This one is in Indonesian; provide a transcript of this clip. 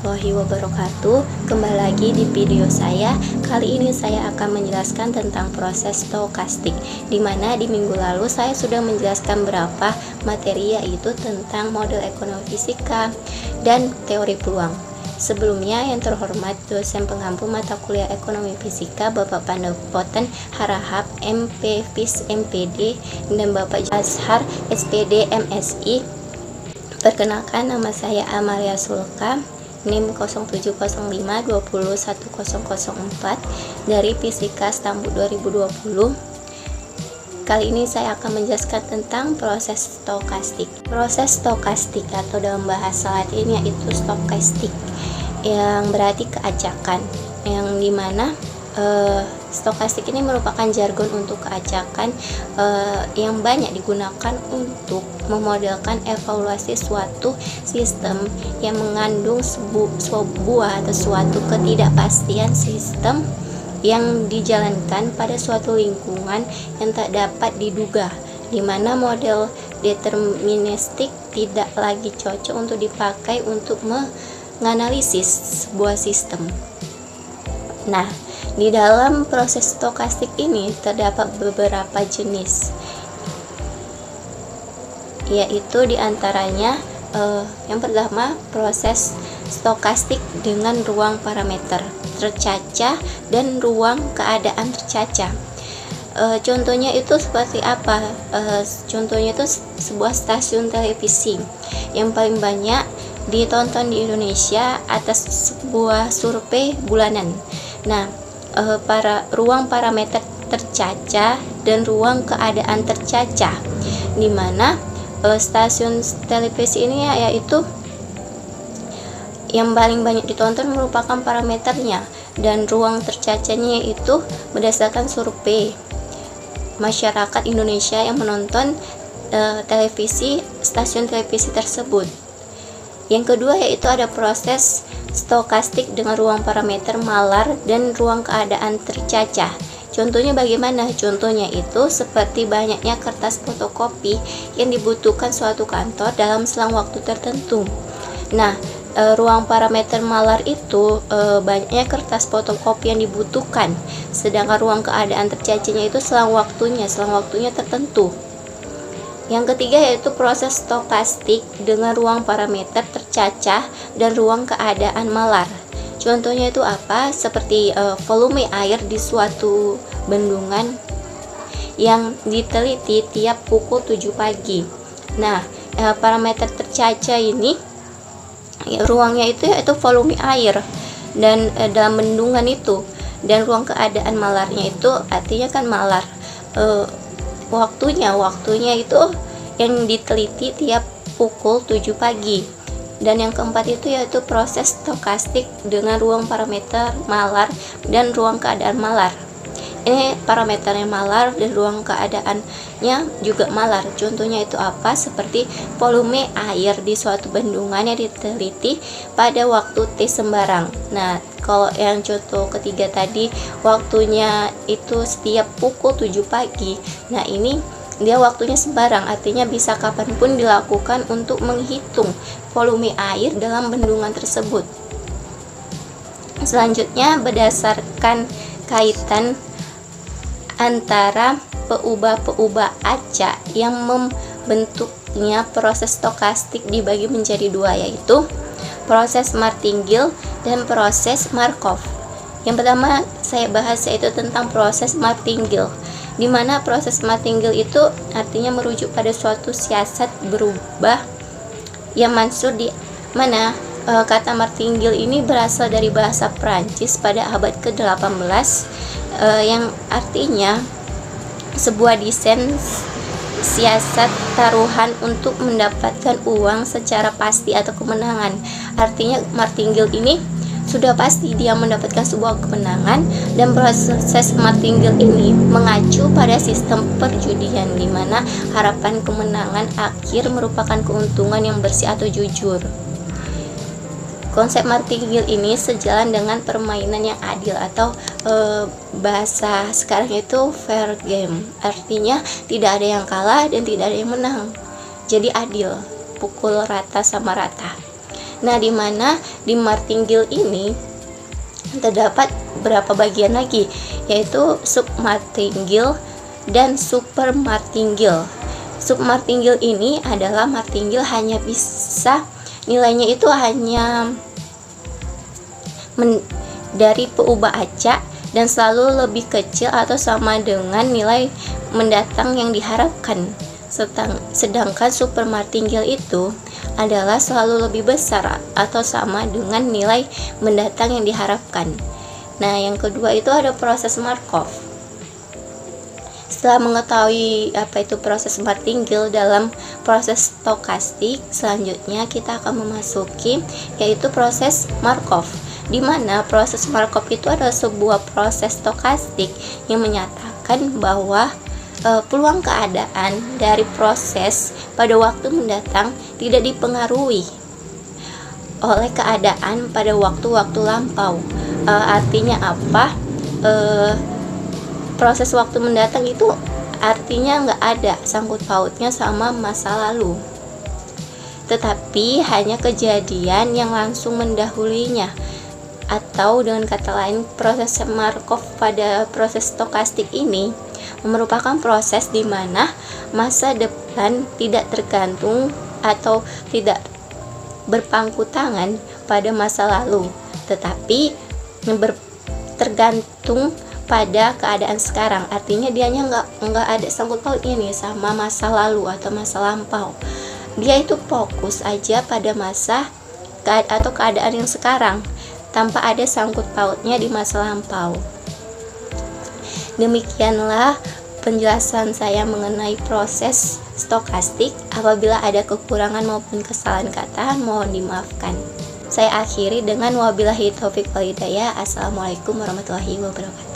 warahmatullahi wabarakatuh. Kembali lagi di video saya. Kali ini saya akan menjelaskan tentang proses stokastik, dimana di minggu lalu saya sudah menjelaskan beberapa materi, yaitu tentang model ekonomi fisika dan teori peluang. Sebelumnya, yang terhormat dosen pengampu mata kuliah ekonomi fisika Bapak Pandapoten Harahap MP.Phys MPD dan Bapak Azhar SPD MSI. Perkenalkan, nama saya Amalia Sulka, NIM 0705201004 dari Fisika Stambul 2020. Kali ini saya akan menjelaskan tentang proses stokastik. Proses stokastik atau dalam bahasa Latinnya itu stokastik, yang berarti keacakan, yang dimana stokastik ini merupakan jargon untuk keacakan yang banyak digunakan untuk memodelkan evaluasi suatu sistem yang mengandung sebuah atau suatu ketidakpastian sistem yang dijalankan pada suatu lingkungan yang tak dapat diduga, di mana model deterministik tidak lagi cocok untuk dipakai untuk menganalisis sebuah sistem. Nah, di dalam proses stokastik ini terdapat beberapa jenis, yaitu diantaranya yang pertama, proses stokastik dengan ruang parameter tercacah dan ruang keadaan tercacah. Contohnya itu seperti apa? Contohnya itu sebuah stasiun televisi yang paling banyak ditonton di Indonesia atas sebuah survei bulanan. Nah, ruang parameter tercacah dan ruang keadaan tercacah, di mana stasiun televisi ini yaitu yang paling banyak ditonton merupakan parameternya, dan ruang tercacahnya yaitu berdasarkan survei masyarakat Indonesia yang menonton stasiun televisi tersebut. Yang kedua yaitu ada proses stokastik dengan ruang parameter malar dan ruang keadaan tercacah. Contohnya bagaimana? Contohnya itu seperti banyaknya kertas fotokopi yang dibutuhkan suatu kantor dalam selang waktu tertentu. Nah, ruang parameter malar itu banyaknya kertas fotokopi yang dibutuhkan, sedangkan ruang keadaan tercacahnya itu selang waktunya tertentu. Yang ketiga yaitu proses stokastik dengan ruang parameter tercacah dan ruang keadaan malar. Contohnya itu apa? Seperti volume air di suatu bendungan yang diteliti tiap pukul 7 pagi. Nah, parameter tercacah ini ruangnya itu yaitu volume air dan dalam bendungan itu, dan ruang keadaan malarnya itu artinya kan malar waktunya itu yang diteliti tiap pukul 7 pagi. Dan yang keempat itu yaitu proses stokastik dengan ruang parameter malar dan ruang keadaan malar. Ini parameternya malar dan ruang keadaannya juga malar. Contohnya itu apa? Seperti volume air di suatu bendungan yang diteliti pada waktu T sembarang. Nah, kalau yang contoh ketiga tadi waktunya itu setiap pukul 7 pagi. Nah, ini dia waktunya sembarang, artinya bisa kapanpun dilakukan untuk menghitung volume air dalam bendungan tersebut. Selanjutnya, berdasarkan kaitan antara peubah-peubah acak yang membentuknya proses stokastik dibagi menjadi dua, yaitu proses Martingale dan proses Markov. Yang pertama saya bahas yaitu tentang proses Martingale, di mana proses Martingale itu artinya merujuk pada suatu siasat berubah yang mansur, di mana kata Martingale ini berasal dari bahasa Prancis pada abad ke-18 yang artinya sebuah desain siasat taruhan untuk mendapatkan uang secara pasti atau kemenangan. Artinya Martingale ini sudah pasti dia mendapatkan sebuah kemenangan, dan proses Martingale ini mengacu pada sistem perjudian, di mana harapan kemenangan akhir merupakan keuntungan yang bersih atau jujur. Konsep Martingale ini sejalan dengan permainan yang adil, atau bahasa sekarang itu fair game. Artinya tidak ada yang kalah dan tidak ada yang menang. Jadi adil, pukul rata sama rata. Nah, di mana di martingale ini terdapat berapa bagian lagi, yaitu submartingale dan supermartingale. Submartingale ini adalah martingale hanya bisa nilainya itu hanya dari PU acak dan selalu lebih kecil atau sama dengan nilai mendatang yang diharapkan. Sedangkan supermartingale itu adalah selalu lebih besar atau sama dengan nilai mendatang yang diharapkan. Nah, yang kedua itu ada proses Markov. Setelah mengetahui apa itu proses martingale dalam proses stokastik, selanjutnya kita akan memasuki yaitu proses Markov, di mana proses Markov itu adalah sebuah proses stokastik yang menyatakan bahwa peluang keadaan dari proses pada waktu mendatang tidak dipengaruhi oleh keadaan pada waktu-waktu lampau. Artinya apa? Proses waktu mendatang itu artinya nggak ada sangkut pautnya sama masa lalu, tetapi hanya kejadian yang langsung mendahulunya. Atau dengan kata lain, proses Markov pada proses stokastik ini merupakan proses di mana masa depan tidak tergantung atau tidak berpangku tangan pada masa lalu, tetapi tergantung pada keadaan sekarang. Artinya dianya nggak ada sangkut pautnya nih sama masa lalu atau masa lampau. Dia itu fokus aja pada masa atau keadaan yang sekarang tanpa ada sangkut pautnya di masa lampau. Demikianlah penjelasan saya mengenai proses stokastik. Apabila ada kekurangan maupun kesalahan kata, mohon dimaafkan. Saya akhiri dengan wabillahi taufik wal hidayah. Assalamualaikum warahmatullahi wabarakatuh.